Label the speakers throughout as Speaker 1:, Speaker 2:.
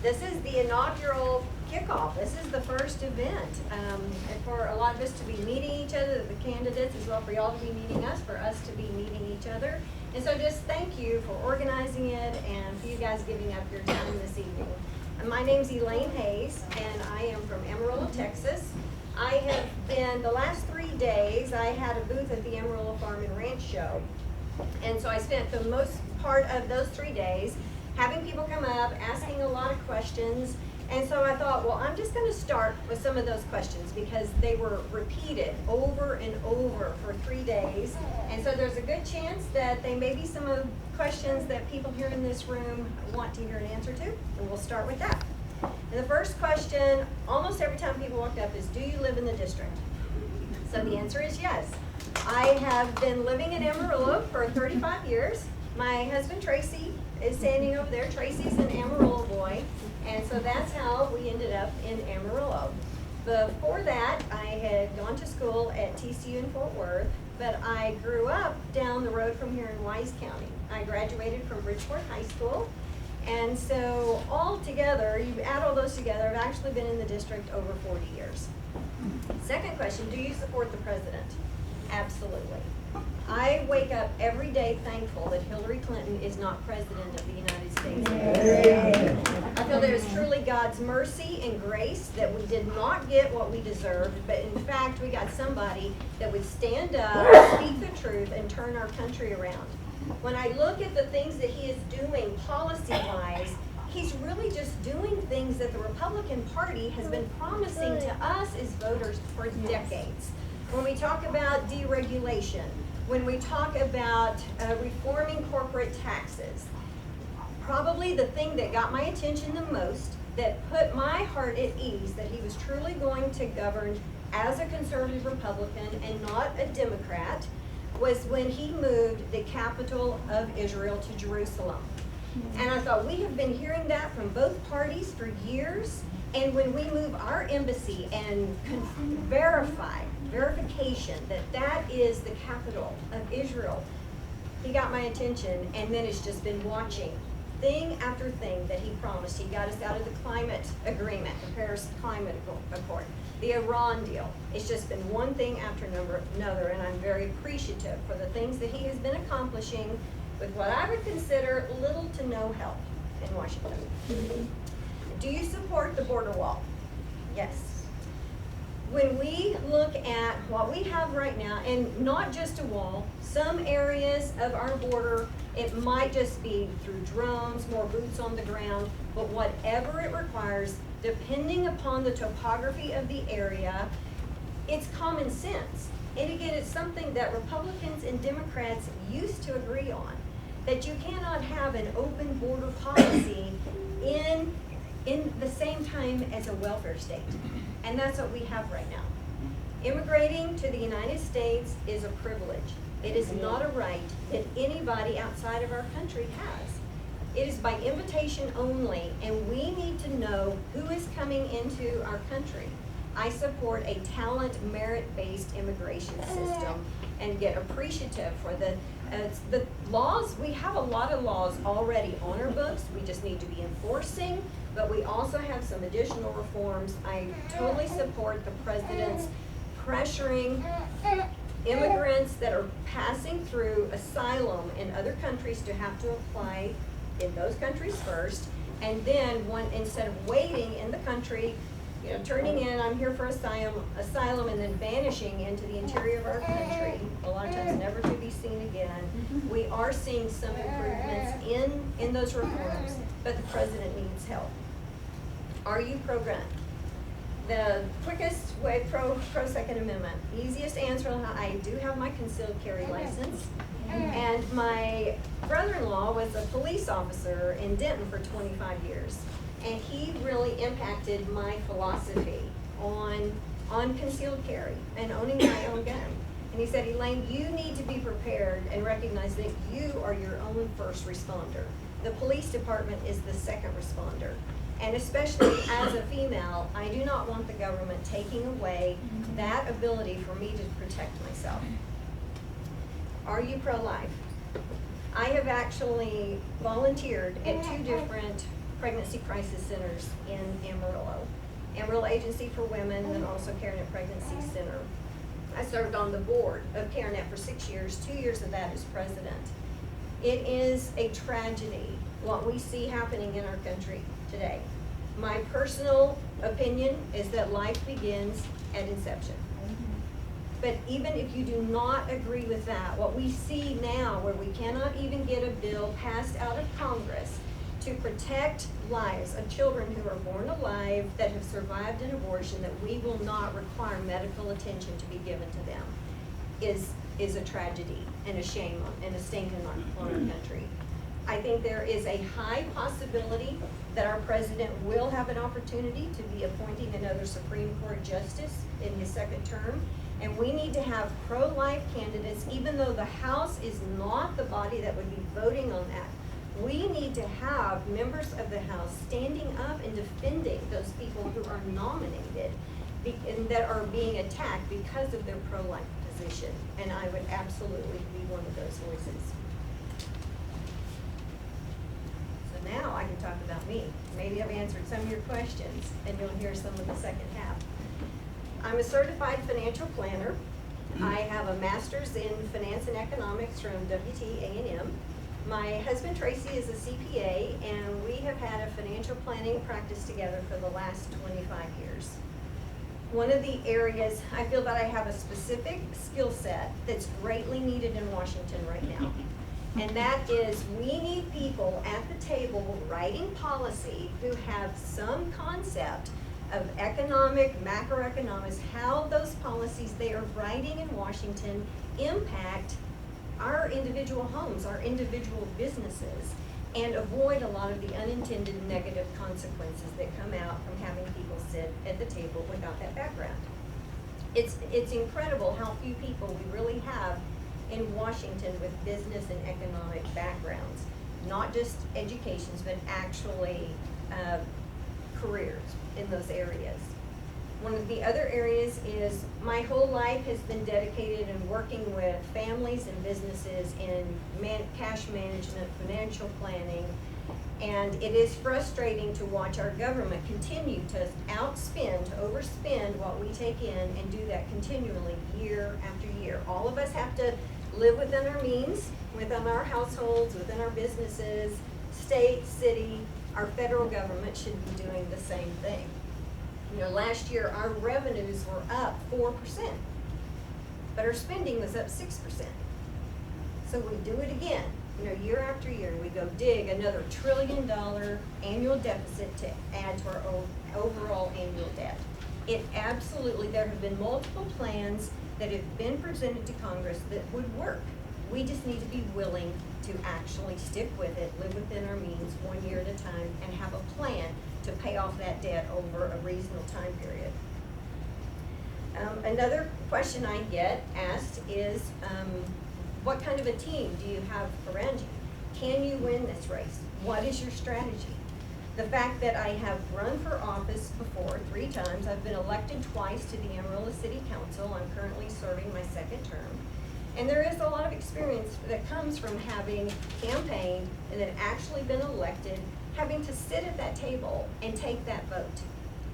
Speaker 1: This is the inaugural kickoff. This is the first event. And for a lot of us to be meeting each other, the candidates, as well for y'all to be meeting us, for us to be meeting each other. And so just thank you for organizing it and for you guys giving up your time this evening. And my name's Elaine Hayes, and I am from Amarillo, Texas. I have been, the last 3 days, I had a booth at the Amarillo Farm and Ranch Show. And so I spent the most part of those 3 days having people come up, asking a lot of questions. And so I thought, well, I'm just going to start with some of those questions because they were repeated over and over for 3 days. And so there's a good chance that they may be some of the questions that people here in this room want to hear an answer to. And we'll start with that. And the first question, almost every time people walk up, is, do you live in the district? So the answer is yes. I have been living in Amarillo for 35 years. My husband, Tracy, is standing over there. Tracy's an Amarillo boy, and so that's how we ended up in Amarillo. Before that, I had gone to school at TCU in Fort Worth, but I grew up down the road from here in Wise County. I graduated from Bridgeport High School, and so all together, you add all those together, I've actually been in the district over 40 years. Second question, do you support the president? Absolutely. I wake up every day thankful that Hillary Clinton is not president of the United States. I feel there is truly God's mercy and grace that we did not get what we deserved, but in fact we got somebody that would stand up, speak the truth, and turn our country around. When I look at the things that he is doing policy-wise, he's really just doing things that the Republican Party has been promising to us as voters for decades. When we talk about deregulation, when we talk about reforming corporate taxes, probably the thing that got my attention the most, that put my heart at ease that he was truly going to govern as a conservative Republican and not a Democrat, was when he moved the capital of Israel to Jerusalem. And I thought, we have been hearing that from both parties for years, and when we move our embassy and verification that that is the capital of Israel, he got my attention, and then it's just been watching thing after thing that he promised. He got us out of the climate agreement, the Paris Climate Accord, the Iran deal. It's just been one thing after another, and I'm very appreciative for the things that he has been accomplishing with what I would consider little to no help in Washington. Do you support the border wall? Yes. When we look at what we have right now, and not just a wall, some areas of our border, it might just be through drones, more boots on the ground, but whatever it requires, depending upon the topography of the area, it's common sense. And again, it's something that Republicans and Democrats used to agree on, that you cannot have an open border policy in the same time as a welfare state. And that's what we have right now. Immigrating to the United States is a privilege. It is not a right that anybody outside of our country has. It is by invitation only, and we need to know who is coming into our country. I support a talent, merit-based immigration system and get appreciative for the laws. We have a lot of laws already on our books. We just need to be enforcing, but we also have some additional reforms. I totally support the president's pressuring immigrants that are passing through asylum in other countries to have to apply in those countries first, and then instead of waiting in the country, turning in, I'm here for asylum, and then vanishing into the interior of our country, a lot of times never to be seen again. We are seeing some improvements in those reforms, but the president needs help. Are you pro-gun? The quickest way, pro Second Amendment. Easiest answer, I do have my concealed carry license. And my brother-in-law was a police officer in Denton for 25 years. And he really impacted my philosophy on concealed carry and owning my own gun. And he said, Elaine, you need to be prepared and recognize that you are your own first responder. The police department is the second responder. And especially as a female, I do not want the government taking away that ability for me to protect myself. Are you pro-life? I have actually volunteered at 2 different pregnancy crisis centers in Amarillo. Amarillo Agency for Women and also CareNet Pregnancy Center. I served on the board of CareNet for 6 years, 2 years of that as president. It is a tragedy what we see happening in our country today. My personal opinion is that life begins at inception. But even if you do not agree with that, what we see now where we cannot even get a bill passed out of Congress to protect lives of children who are born alive that have survived an abortion, that we will not require medical attention to be given to them, is a tragedy and a shame and a stain on our country. I think there is a high possibility that our president will have an opportunity to be appointing another Supreme Court justice in his second term. And we need to have pro-life candidates, even though the House is not the body that would be voting on that. We need to have members of the House standing up and defending those people who are nominated and that are being attacked because of their pro-life position. And I would absolutely be one of those voices. So now I can talk about me. Maybe I've answered some of your questions and you'll hear some of the second half. I'm a certified financial planner. I have a master's in finance and economics from WT-A&M. My husband Tracy is a CPA, and we have had a financial planning practice together for the last 25 years. One of the areas I feel that I have a specific skill set that's greatly needed in Washington right now, and that is we need people at the table writing policy who have some concept of economic, macroeconomics, how those policies they are writing in Washington impact our individual homes, our individual businesses, and avoid a lot of the unintended negative consequences that come out from having people sit at the table without that background. It's incredible how few people we really have in Washington with business and economic backgrounds, not just educations, but actually careers in those areas. One of the other areas is my whole life has been dedicated in working with families and businesses in cash management, financial planning, and it is frustrating to watch our government continue to outspend, overspend what we take in and do that continually year after year. All of us have to live within our means, within our households, within our businesses, state, city. Our federal government should be doing the same thing. You know, last year our revenues were up 4%, but our spending was up 6%. So we do it again, you know, year after year. We go dig another $1 trillion annual deficit to add to our overall annual debt. It absolutely, there have been multiple plans that have been presented to Congress that would work. We just need to be willing to actually stick with it, live within our means 1 year at a time, and have a plan to pay off that debt over a reasonable time period. Another question I get asked is, what kind of a team do you have around you? Can you win this race? What is your strategy? The fact that I have run for office before 3 times, I've been elected twice to the Amarillo City Council. I'm currently serving my second term. And there is a lot of experience that comes from having campaigned and then actually been elected, having to sit at that table and take that vote,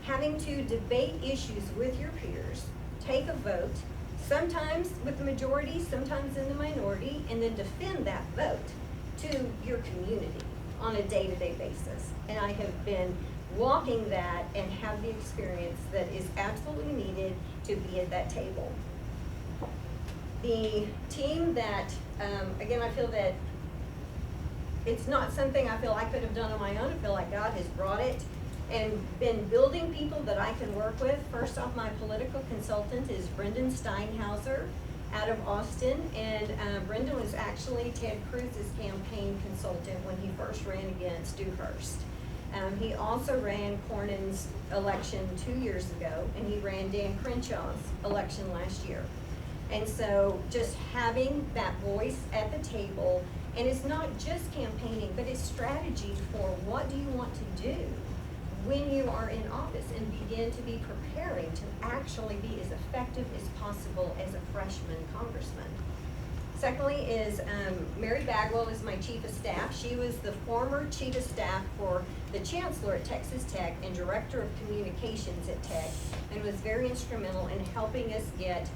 Speaker 1: having to debate issues with your peers, take a vote, sometimes with the majority, sometimes in the minority, and then defend that vote to your community on a day-to-day basis. And I have been walking that and have the experience that is absolutely needed to be at that table. The team that, again, I feel that it's not something I feel I could have done on my own. I feel like God has brought it and been building people that I can work with. First off, my political consultant is Brendan Steinhauser out of Austin, and Brendan was actually Ted Cruz's campaign consultant when he first ran against Dewhurst. He also ran Cornyn's election 2 years ago, and he ran Dan Crenshaw's election last year. And so just having that voice at the table, and it's not just campaigning, but it's strategy for what do you want to do when you are in office, and begin to be preparing to actually be as effective as possible as a freshman congressman. Secondly is Mary Bagwell is my chief of staff. She was the former chief of staff for the chancellor at Texas Tech and director of communications at Tech, and was very instrumental in helping us get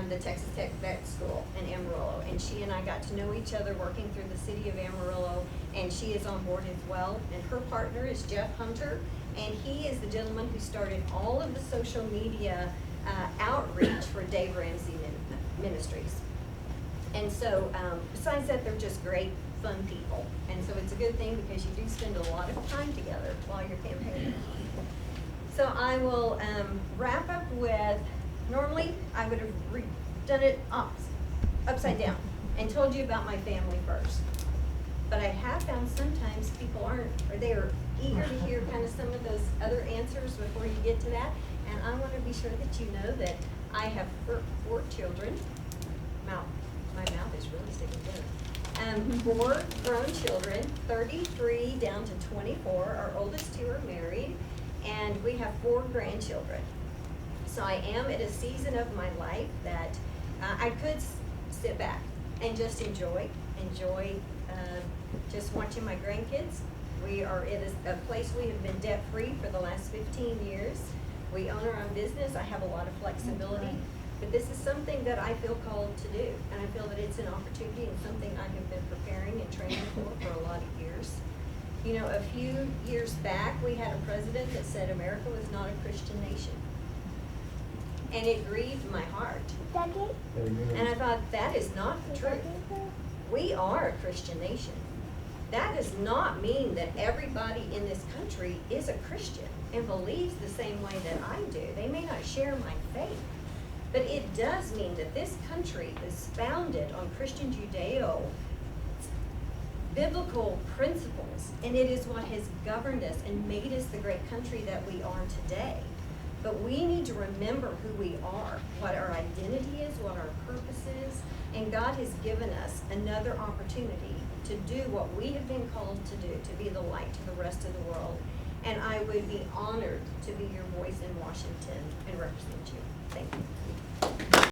Speaker 1: the Texas Tech Vet School in Amarillo. And she and I got to know each other working through the city of Amarillo, and she is on board as well. And her partner is Jeff Hunter, and he is the gentleman who started all of the social media outreach for Dave Ramsey Ministries. And so, besides that, they're just great, fun people. And so it's a good thing because you do spend a lot of time together while you're campaigning. So I will wrap up with, normally I would have done it upside down and told you about my family first. But I have found sometimes people aren't, or they are eager to hear kind of some of those other answers before you get to that. And I want to be sure that you know that I have four children. My mouth is really sticking together. 4 grown children, 33 down to 24. Our oldest 2 are married, and we have 4 grandchildren. So I am at a season of my life that I could sit back and just enjoy just watching my grandkids. We are at a place we have been debt-free for the last 15 years. We own our own business. I have a lot of flexibility. But this is something that I feel called to do, and I feel that it's an opportunity and something I have been preparing and training for a lot of years. You know, a few years back, we had a president that said America was not a Christian nation. And it grieved my heart. And I thought, that is not the truth. We are a Christian nation. That does not mean that everybody in this country is a Christian and believes the same way that I do. They may not share my faith. But it does mean that this country is founded on Christian Judeo biblical principles, and it is what has governed us and made us the great country that we are today. But we need to remember who we are, what our identity is, what our purpose is, and God has given us another opportunity to do what we have been called to do, to be the light to the rest of the world. And I would be honored to be your voice in Washington and represent you. Thank you.